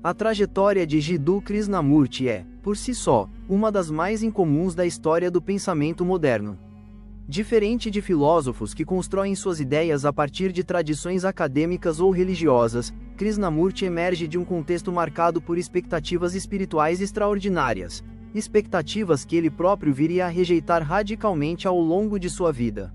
A trajetória de Jiddu Krishnamurti é, por si só, uma das mais incomuns da história do pensamento moderno. Diferente de filósofos que constroem suas ideias a partir de tradições acadêmicas ou religiosas, Krishnamurti emerge de um contexto marcado por expectativas espirituais extraordinárias, expectativas que ele próprio viria a rejeitar radicalmente ao longo de sua vida.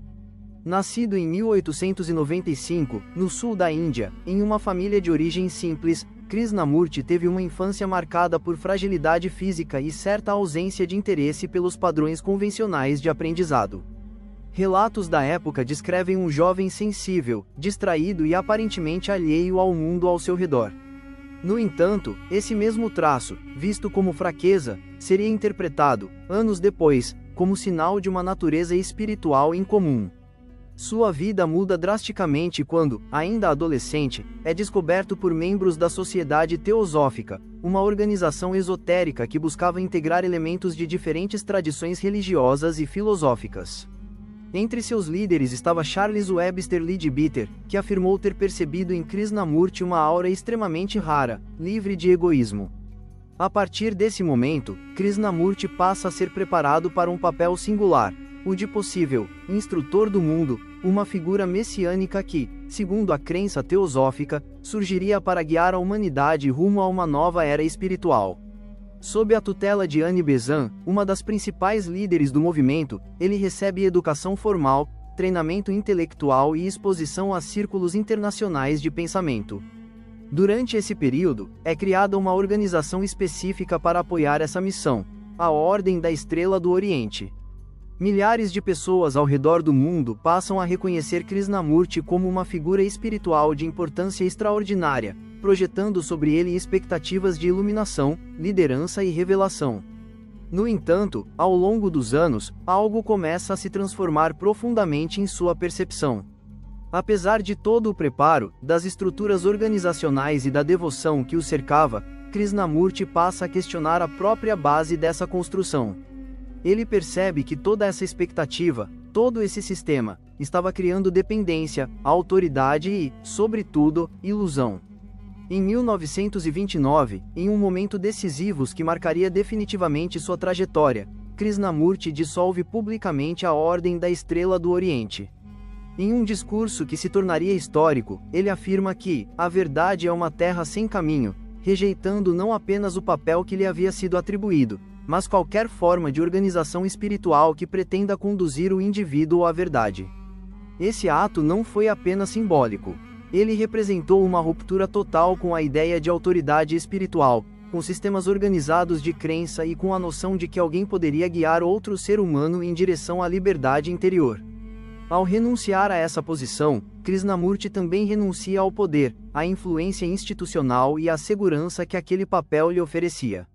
Nascido em 1895, no sul da Índia, em uma família de origem simples, Krishnamurti teve uma infância marcada por fragilidade física e certa ausência de interesse pelos padrões convencionais de aprendizado. Relatos da época descrevem um jovem sensível, distraído e aparentemente alheio ao mundo ao seu redor. No entanto, esse mesmo traço, visto como fraqueza, seria interpretado, anos depois, como sinal de uma natureza espiritual incomum. Sua vida muda drasticamente quando, ainda adolescente, é descoberto por membros da Sociedade Teosófica, uma organização esotérica que buscava integrar elementos de diferentes tradições religiosas e filosóficas. Entre seus líderes estava Charles Webster Leadbeater, que afirmou ter percebido em Krishnamurti uma aura extremamente rara, livre de egoísmo. A partir desse momento, Krishnamurti passa a ser preparado para um papel singular, o de possível instrutor do mundo, uma figura messiânica que, segundo a crença teosófica, surgiria para guiar a humanidade rumo a uma nova era espiritual. Sob a tutela de Annie Besant, uma das principais líderes do movimento, ele recebe educação formal, treinamento intelectual e exposição a círculos internacionais de pensamento. Durante esse período, é criada uma organização específica para apoiar essa missão, a Ordem da Estrela do Oriente. Milhares de pessoas ao redor do mundo passam a reconhecer Krishnamurti como uma figura espiritual de importância extraordinária, projetando sobre ele expectativas de iluminação, liderança e revelação. No entanto, ao longo dos anos, algo começa a se transformar profundamente em sua percepção. Apesar de todo o preparo, das estruturas organizacionais e da devoção que o cercava, Krishnamurti passa a questionar a própria base dessa construção. Ele percebe que toda essa expectativa, todo esse sistema, estava criando dependência, autoridade e, sobretudo, ilusão. Em 1929, em um momento decisivo que marcaria definitivamente sua trajetória, Krishnamurti dissolve publicamente a Ordem da Estrela do Oriente. Em um discurso que se tornaria histórico, ele afirma que a verdade é uma terra sem caminho, rejeitando não apenas o papel que lhe havia sido atribuído, mas qualquer forma de organização espiritual que pretenda conduzir o indivíduo à verdade. Esse ato não foi apenas simbólico. Ele representou uma ruptura total com a ideia de autoridade espiritual, com sistemas organizados de crença e com a noção de que alguém poderia guiar outro ser humano em direção à liberdade interior. Ao renunciar a essa posição, Krishnamurti também renuncia ao poder, à influência institucional e à segurança que aquele papel lhe oferecia.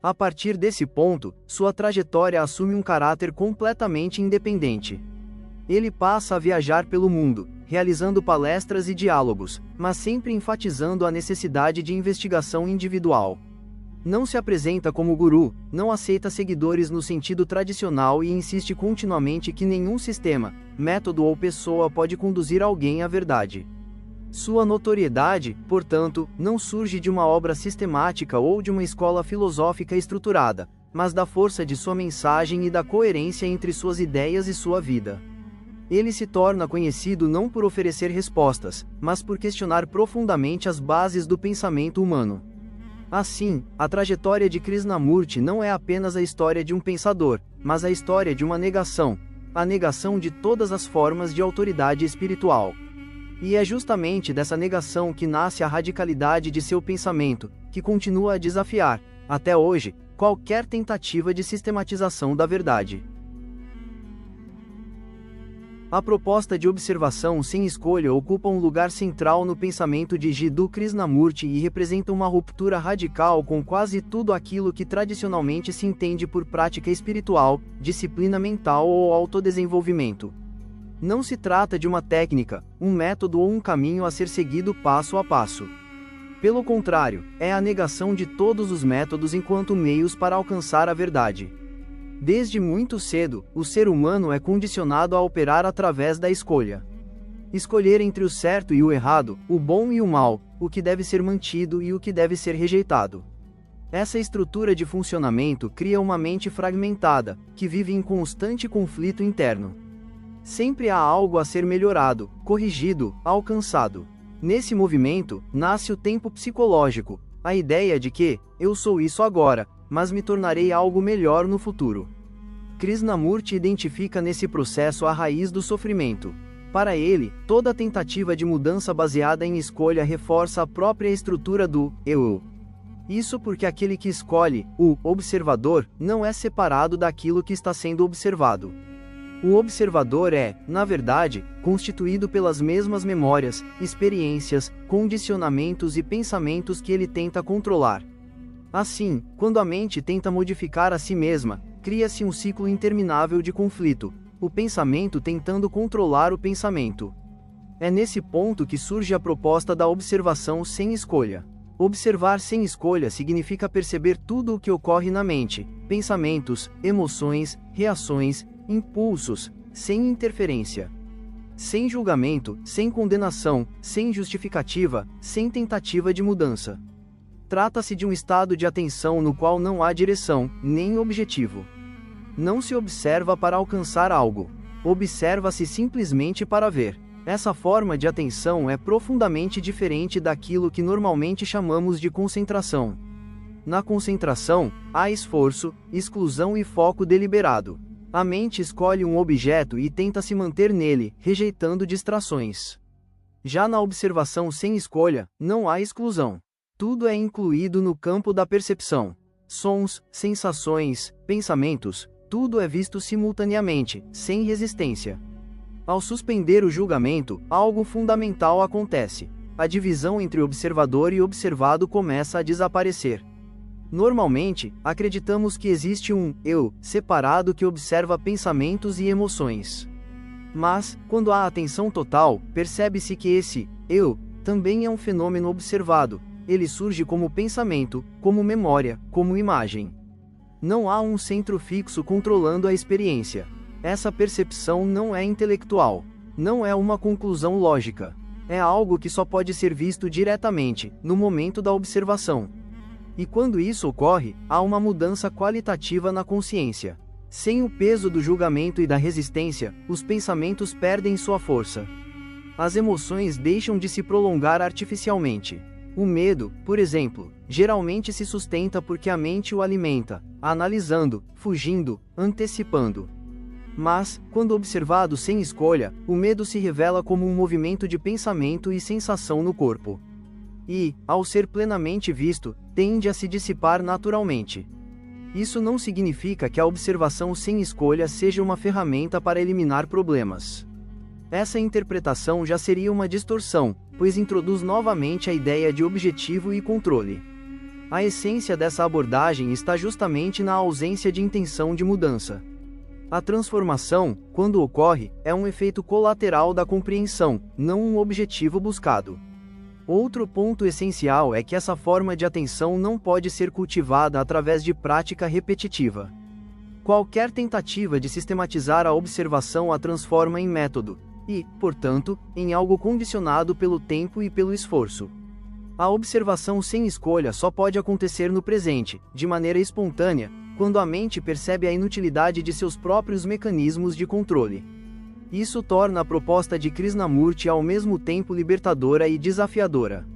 A partir desse ponto, sua trajetória assume um caráter completamente independente. Ele passa a viajar pelo mundo, realizando palestras e diálogos, mas sempre enfatizando a necessidade de investigação individual. Não se apresenta como guru, não aceita seguidores no sentido tradicional e insiste continuamente que nenhum sistema, método ou pessoa pode conduzir alguém à verdade. Sua notoriedade, portanto, não surge de uma obra sistemática ou de uma escola filosófica estruturada, mas da força de sua mensagem e da coerência entre suas ideias e sua vida. Ele se torna conhecido não por oferecer respostas, mas por questionar profundamente as bases do pensamento humano. Assim, a trajetória de Krishnamurti não é apenas a história de um pensador, mas a história de uma negação, a negação de todas as formas de autoridade espiritual. E é justamente dessa negação que nasce a radicalidade de seu pensamento, que continua a desafiar, até hoje, qualquer tentativa de sistematização da verdade. A proposta de observação sem escolha ocupa um lugar central no pensamento de Jiddu Krishnamurti e representa uma ruptura radical com quase tudo aquilo que tradicionalmente se entende por prática espiritual, disciplina mental ou autodesenvolvimento. Não se trata de uma técnica, um método ou um caminho a ser seguido passo a passo. Pelo contrário, é a negação de todos os métodos enquanto meios para alcançar a verdade. Desde muito cedo, o ser humano é condicionado a operar através da escolha. escolher entre o certo e o errado, o bom e o mal, o que deve ser mantido e o que deve ser rejeitado. Essa estrutura de funcionamento cria uma mente fragmentada, que vive em constante conflito interno. Sempre há algo a ser melhorado, corrigido, alcançado. Nesse movimento, nasce o tempo psicológico, a ideia de que, eu sou isso agora, mas me tornarei algo melhor no futuro. Krishnamurti identifica nesse processo a raiz do sofrimento. Para ele, toda tentativa de mudança baseada em escolha reforça a própria estrutura do eu. Isso porque aquele que escolhe, o observador, não é separado daquilo que está sendo observado. O observador é, na verdade, constituído pelas mesmas memórias, experiências, condicionamentos e pensamentos que ele tenta controlar. Assim, quando a mente tenta modificar a si mesma, cria-se um ciclo interminável de conflito, o pensamento tentando controlar o pensamento. É nesse ponto que surge a proposta da observação sem escolha. Observar sem escolha significa perceber tudo o que ocorre na mente, pensamentos, emoções, reações, impulsos, sem interferência. Sem julgamento, sem condenação, sem justificativa, sem tentativa de mudança. Trata-se de um estado de atenção no qual não há direção, nem objetivo. Não se observa para alcançar algo. Observa-se simplesmente para ver. Essa forma de atenção é profundamente diferente daquilo que normalmente chamamos de concentração. Na concentração, há esforço, exclusão e foco deliberado. A mente escolhe um objeto e tenta se manter nele, rejeitando distrações. Já na observação sem escolha, não há exclusão. Tudo é incluído no campo da percepção. Sons, sensações, pensamentos, tudo é visto simultaneamente, sem resistência. Ao suspender o julgamento, algo fundamental acontece. A divisão entre observador e observado começa a desaparecer. Normalmente, acreditamos que existe um eu separado que observa pensamentos e emoções. Mas, quando há atenção total, percebe-se que esse eu também é um fenômeno observado. Ele surge como pensamento, como memória, como imagem. Não há um centro fixo controlando a experiência. Essa percepção não é intelectual. Não é uma conclusão lógica. É algo que só pode ser visto diretamente, no momento da observação. E quando isso ocorre, há uma mudança qualitativa na consciência. Sem o peso do julgamento e da resistência, os pensamentos perdem sua força. As emoções deixam de se prolongar artificialmente. O medo, por exemplo, geralmente se sustenta porque a mente o alimenta, analisando, fugindo, antecipando. Mas, quando observado sem escolha, o medo se revela como um movimento de pensamento e sensação no corpo. E, ao ser plenamente visto, tende a se dissipar naturalmente. Isso não significa que a observação sem escolha seja uma ferramenta para eliminar problemas. Essa interpretação já seria uma distorção, pois introduz novamente a ideia de objetivo e controle. A essência dessa abordagem está justamente na ausência de intenção de mudança. A transformação, quando ocorre, é um efeito colateral da compreensão, não um objetivo buscado. Outro ponto essencial é que essa forma de atenção não pode ser cultivada através de prática repetitiva. Qualquer tentativa de sistematizar a observação a transforma em método, e, portanto, em algo condicionado pelo tempo e pelo esforço. A observação sem escolha só pode acontecer no presente, de maneira espontânea, quando a mente percebe a inutilidade de seus próprios mecanismos de controle. Isso torna a proposta de Krishnamurti ao mesmo tempo libertadora e desafiadora.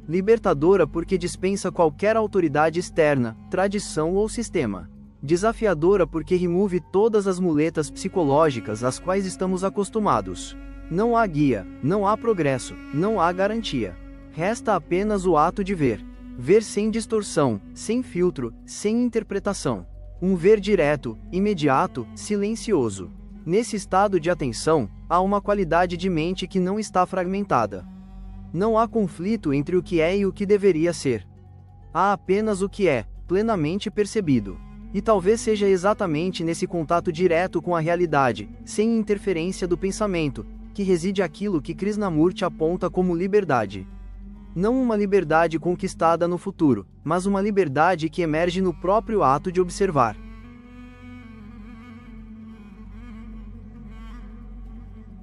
Libertadora porque dispensa qualquer autoridade externa, tradição ou sistema. Desafiadora porque remove todas as muletas psicológicas às quais estamos acostumados. Não há guia, não há progresso, não há garantia. Resta apenas o ato de ver. Ver sem distorção, sem filtro, sem interpretação. Um ver direto, imediato, silencioso. Nesse estado de atenção, há uma qualidade de mente que não está fragmentada. Não há conflito entre o que é e o que deveria ser. Há apenas o que é, plenamente percebido. E talvez seja exatamente nesse contato direto com a realidade, sem interferência do pensamento, que reside aquilo que Krishnamurti aponta como liberdade. Não uma liberdade conquistada no futuro, mas uma liberdade que emerge no próprio ato de observar.